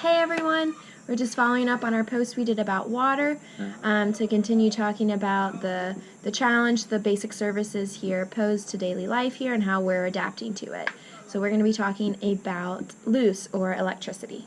Hey everyone! We're just following up on our post we did about water to continue talking about the challenge, the basic services here posed to daily life here and how we're adapting to it. So we're going to be talking about loose or electricity.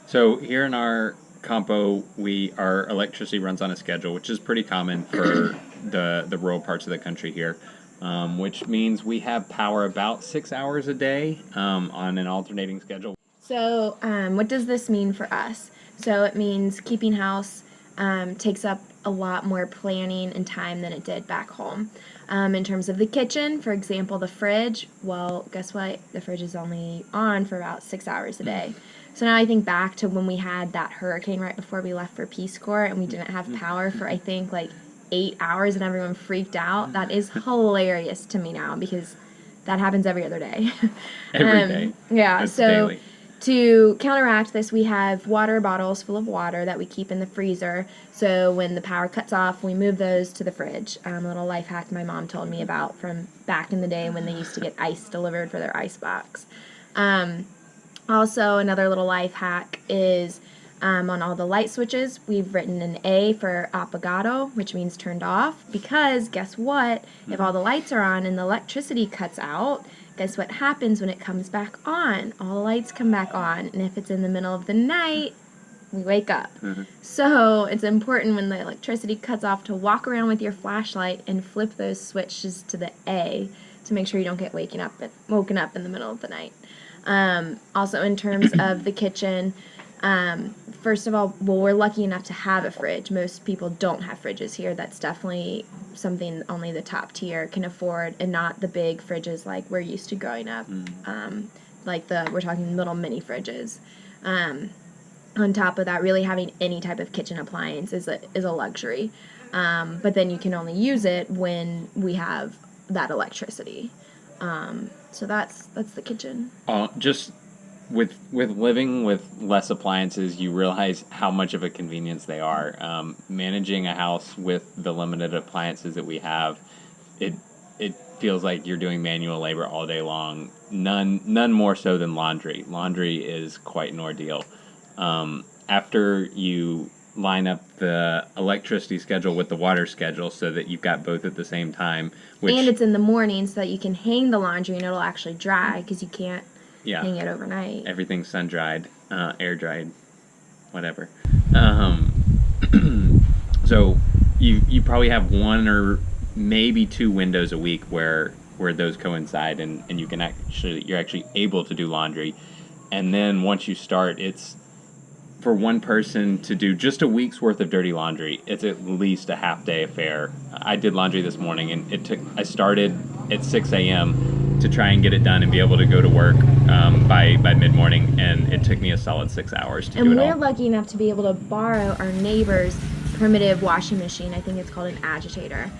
So here in our campo, our electricity runs on a schedule, which is pretty common for the rural parts of the country here, which means we have power about 6 hours a day on an alternating schedule. So what does this mean for us? So it means keeping house takes up a lot more planning and time than it did back home. In terms of the kitchen, for example, the fridge, well, guess what? The fridge is only on for about 6 hours a day. So now I think back to when we had that hurricane right before we left for Peace Corps and we didn't have power for, I think, like 8 hours and everyone freaked out. That is hilarious to me now because that happens every other day. Every day. Yeah, That's so daily. to counteract this, we have water bottles full of water that we keep in the freezer. So when the power cuts off, we move those to the fridge. A little life hack my mom told me about from back in the day when they used to get ice delivered for their ice box. Also, another little life hack is on all the light switches, we've written an A for apagado, which means turned off, because guess what? If all the lights are on and the electricity cuts out, guess what happens when it comes back on? All the lights come back on, and if it's in the middle of the night, we wake up. So it's important when the electricity cuts off to walk around with your flashlight and flip those switches to the A to make sure you don't get woken up in the middle of the night. Also, in terms of the kitchen, first of all, well, we're lucky enough to have a fridge. Most people don't have fridges here. That's definitely something only the top tier can afford, and not the big fridges like we're used to growing up. We're talking little mini fridges. On top of that, really having any type of kitchen appliance is a luxury. But then you can only use it when we have that electricity. So that's the kitchen. Just with living with less appliances, you realize how much of a convenience they are. Managing a house with the limited appliances that we have, it feels like you're doing manual labor all day long. None more so than laundry. Laundry is quite an ordeal. After you line up the electricity schedule with the water schedule so that you've got both at the same time. And it's in the morning so that you can hang the laundry and it'll actually dry because you can't hang it overnight. Everything's sun-dried, air-dried, whatever. So you probably have one or maybe two windows a week where those coincide and you're actually able to do laundry. And then once you start, it's for one person to do just a week's worth of dirty laundry, it's at least a half-day affair. I did laundry this morning, and I started at 6 a.m. to try and get it done and be able to go to work by mid-morning, and it took me a solid 6 hours to do it all. And we're lucky enough to be able to borrow our neighbor's primitive washing machine. I think it's called an agitator.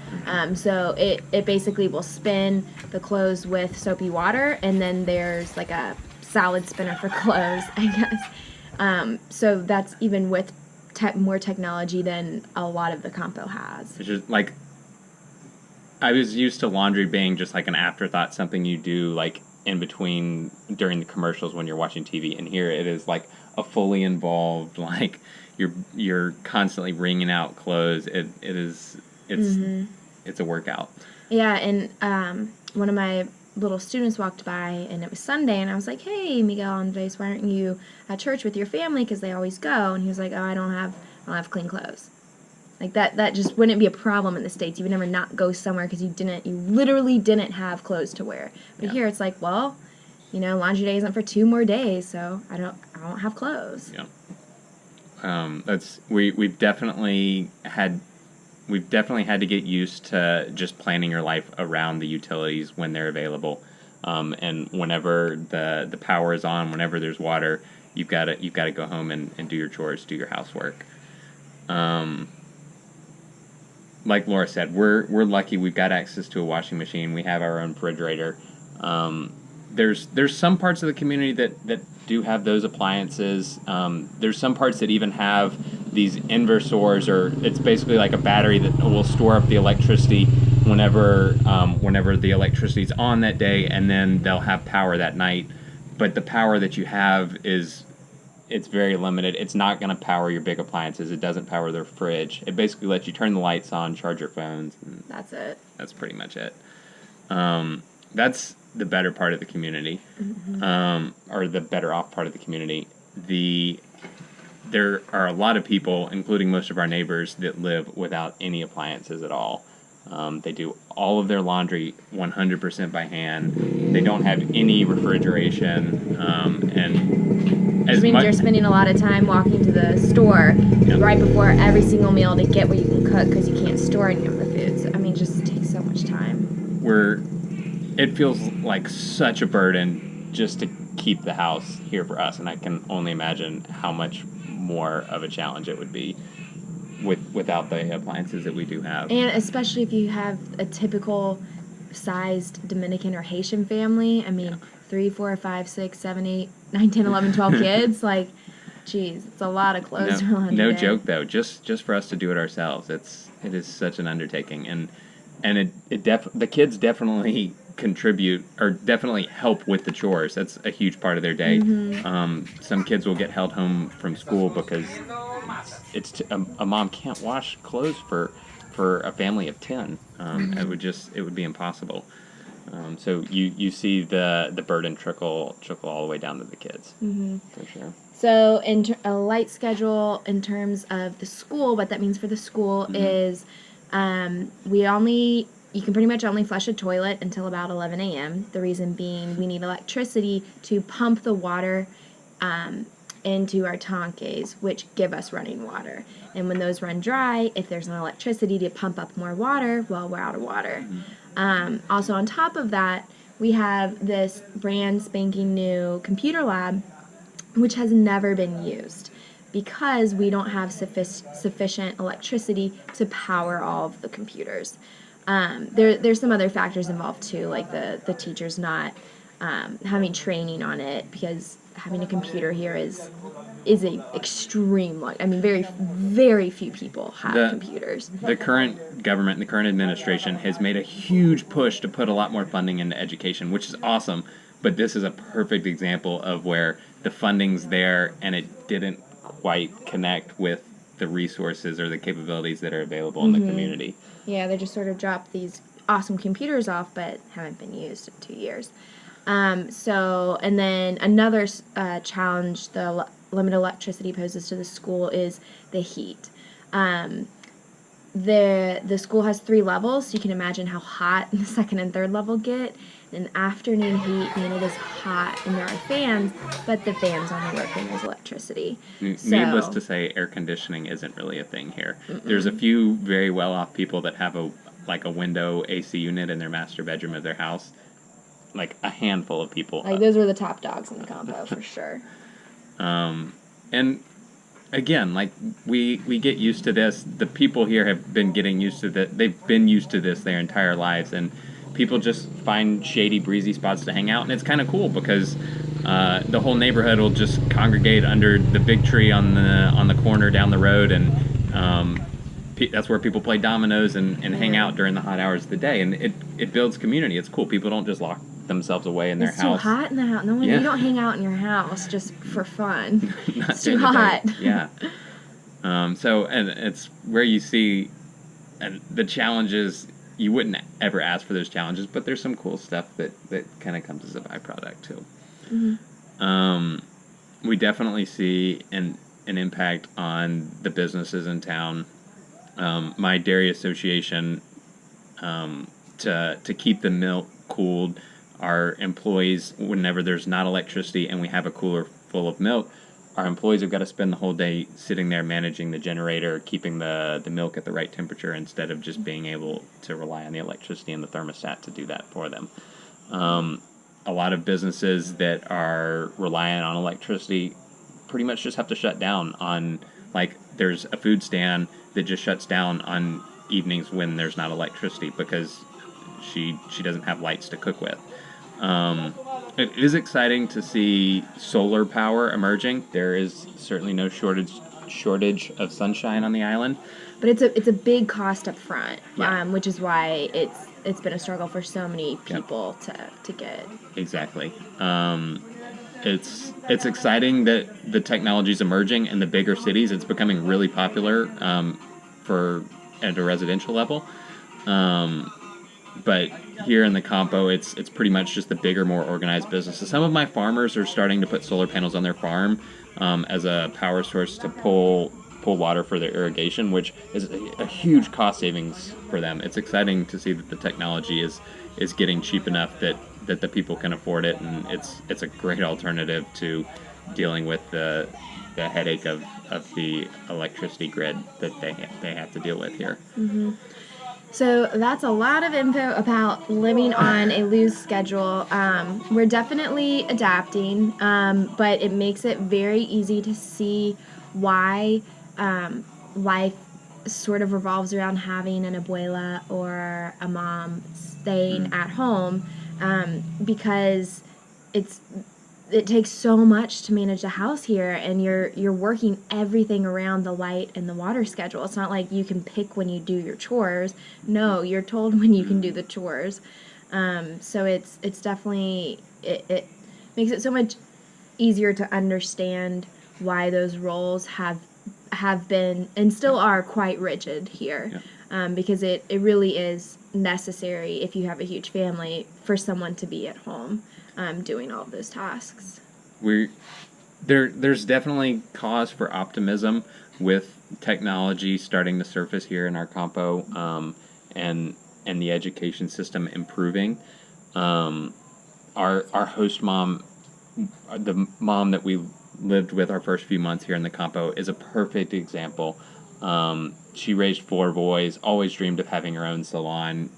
So it basically will spin the clothes with soapy water, and then there's like a salad spinner for clothes, I guess. So that's even with more technology than a lot of the campo has. It's just like, I was used to laundry being just like an afterthought, something you do like in between during the commercials when you're watching TV, and here it is like a fully involved, like you're constantly wringing out clothes. It's a workout. Yeah, and one of my little students walked by and it was Sunday and I was like, hey, Miguel Andres, why aren't you at church with your family, because they always go? And he was like, oh, I don't have clean clothes. Like that just wouldn't be a problem in the States. You would never not go somewhere because you literally didn't have clothes to wear. But here it's like, well, laundry day isn't for 2 more days, so I don't have clothes. We've definitely had to get used to just planning your life around the utilities when they're available, and whenever the power is on, whenever there's water, you've got to go home and do your chores, do your housework. Like Laura said, we're lucky. We've got access to a washing machine. We have our own refrigerator. There's some parts of the community that do have those appliances. There's some parts that even have these inversors, or it's basically like a battery that will store up the electricity whenever the electricity's on that day, and then they'll have power that night. But the power that you have is it's very limited. It's not going to power your big appliances. It doesn't power their fridge. It basically lets you turn the lights on, charge your phones. And That's it. that's pretty much it. That's the better part of the community, or the better off part of the community. There are a lot of people, including most of our neighbors, that live without any appliances at all. They do all of their laundry 100% by hand. They don't have any refrigeration, and Which means you're spending a lot of time walking to the store right before every single meal to get what you can cook because you can't store any of the foods. I mean, just takes so much time. It feels like such a burden just to keep the house here for us, and I can only imagine how much more of a challenge it would be without the appliances that we do have. And especially if you have a typical sized Dominican or Haitian family. I mean, 3, 4, 5, 6, 7, 8, 9, 10, 11, 12 kids. Like, geez, it's a lot of clothes. No joke though. Just for us to do it ourselves, it is such an undertaking, and the kids definitely contribute or definitely help with the chores. That's a huge part of their day. Some kids will get held home from school because a mom can't wash clothes for a family of 10. It would be impossible. So you see the burden trickle all the way down to the kids, for sure. So a light schedule in terms of the school, what that means for the school is you can pretty much only flush a toilet until about 11 a.m. The reason being we need electricity to pump the water into our tanques, which give us running water. And when those run dry, if there's no electricity to pump up more water, well, we're out of water. Also on top of that, we have this brand spanking new computer lab, which has never been used because we don't have sufficient electricity to power all of the computers. There's some other factors involved too, like the teachers not having training on it, because having a computer here is a extreme. I mean, very very few people have computers. The current government and the current administration has made a huge push to put a lot more funding into education, which is awesome. But this is a perfect example of where the funding's there and it didn't quite connect with the resources or the capabilities that are available in the community. Yeah, they just sort of dropped these awesome computers off, but haven't been used in 2 years. And then another challenge the limited electricity poses to the school is the heat. The school has 3 levels, so you can imagine how hot the second and third level get. In afternoon heat, I mean, it is hot, and there are fans, but the fans only work when there's electricity. Needless to say, air conditioning isn't really a thing here. There's a few very well-off people that have a window AC unit in their master bedroom of their house. Like a handful of people. Like those are the top dogs in the combo for sure. And again, like we get used to this. The people here have been getting used to that. They've been used to this their entire lives, and people just find shady, breezy spots to hang out, and it's kind of cool because the whole neighborhood will just congregate under the big tree on the corner down the road, and that's where people play dominoes and hang out during the hot hours of the day, and it builds community. It's cool. People don't just lock themselves away in their house. It's too hot in the house. No, you don't hang out in your house just for fun. It's too hot. Yeah. And it's where you see the challenges. You wouldn't ever ask for those challenges, but there's some cool stuff that kind of comes as a byproduct too. We definitely see an impact on the businesses in town. My dairy association, to keep the milk cooled, our employees, whenever there's not electricity and we have a cooler full of milk, our employees have got to spend the whole day sitting there managing the generator, keeping the milk at the right temperature instead of just being able to rely on the electricity and the thermostat to do that for them. A lot of businesses that are reliant on electricity pretty much just have to shut down on, like, there's a food stand that just shuts down on evenings when there's not electricity because she doesn't have lights to cook with. It is exciting to see solar power emerging. There is certainly no shortage of sunshine on the island, but it's a big cost up front, which is why it's been a struggle for so many people to get. Exactly. it's exciting that the technology is emerging in the bigger cities. It's becoming really popular for at a residential level. Um, but here in the Campo, it's pretty much just the bigger, more organized businesses. Some of my farmers are starting to put solar panels on their farm as a power source to pull water for their irrigation, which is a huge cost savings for them. It's exciting to see that the technology is getting cheap enough that the people can afford it, and it's a great alternative to dealing with the headache of the electricity grid that they have to deal with here. Mm-hmm. So that's a lot of info about living on a loose schedule. We're definitely adapting, but it makes it very easy to see why life sort of revolves around having an abuela or a mom staying at home, because it takes so much to manage the house here, and you're working everything around the light and the water schedule. It's not like you can pick when you do your chores. No, you're told when you can do the chores. So it's definitely it makes it so much easier to understand why those roles have been and still are quite rigid here. Yeah. Because it really is necessary if you have a huge family for someone to be at home doing all of those tasks. There's definitely cause for optimism with technology starting to surface here in our Campo, and the education system improving. Our host mom, the mom that we lived with our first few months here in the Campo, is a perfect example. She raised 4 boys, always dreamed of having her own salon,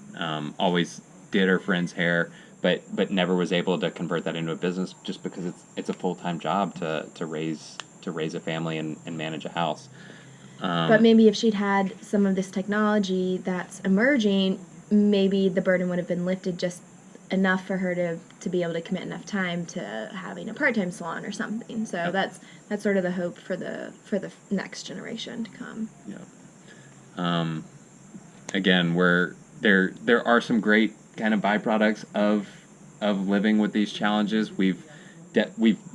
always did her friend's hair, but never was able to convert that into a business just because it's a full-time job to raise a family and manage a house. But maybe if she'd had some of this technology that's emerging, maybe the burden would have been lifted just enough for her to be able to commit enough time to having a part-time salon or something. So that's sort of the hope for the next generation to come. Yeah. Again, there are some great kind of byproducts of living with these challenges. We've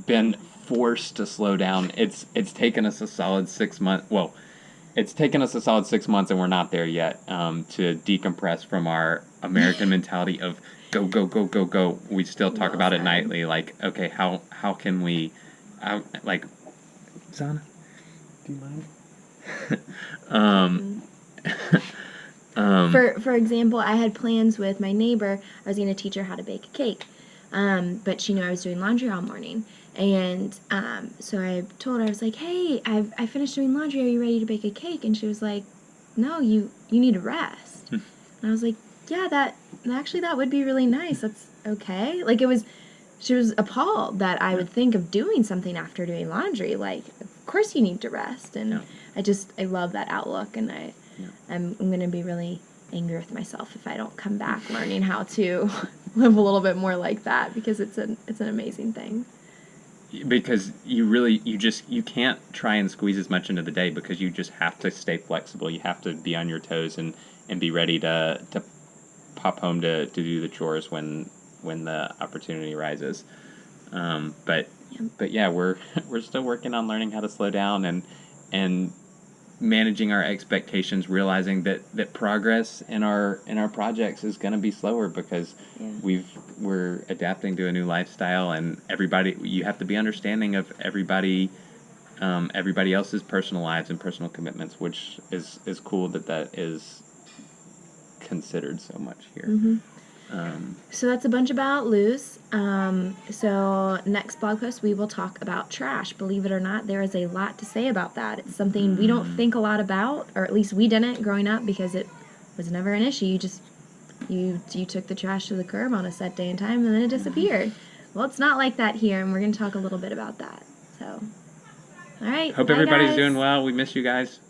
been forced to slow down. It's taken us a solid 6 months. Well, it's taken us a solid 6 months, and we're not there yet, to decompress from our American mentality of go, go, go, go, go. We still talk about it nightly. Like, okay, how can we, like, Zana, do you mind? For example, I had plans with my neighbor. I was going to teach her how to bake a cake, but she knew I was doing laundry all morning. And so I told her, I was like, hey, I finished doing laundry. Are you ready to bake a cake? And she was like, no, you need to rest. And I was like, yeah, that would be really nice. That's okay. Like, she was appalled that I would think of doing something after doing laundry. Like, of course you need to rest. And I love that outlook. And I'm going to be really angry with myself if I don't come back learning how to live a little bit more like that, because it's an amazing thing. Because you can't try and squeeze as much into the day, because you just have to stay flexible. You have to be on your toes and be ready to pop home to do the chores when the opportunity arises. But yeah, we're still working on learning how to slow down and managing our expectations, realizing that progress in our projects is going to be slower because we're adapting to a new lifestyle, and you have to be understanding of everybody else's personal lives and personal commitments, which is cool that is considered so much here. Mm-hmm. So that's a bunch about loose. So next blog post we will talk about trash. Believe it or not, there is a lot to say about that. It's something we don't think a lot about, or at least we didn't growing up, because it was never an issue. You took the trash to the curb on a set day and time, and then it disappeared. Well, it's not like that here, and we're going to talk a little bit about that. So, all right. Hope bye, everybody's guys. doing well. We miss you guys.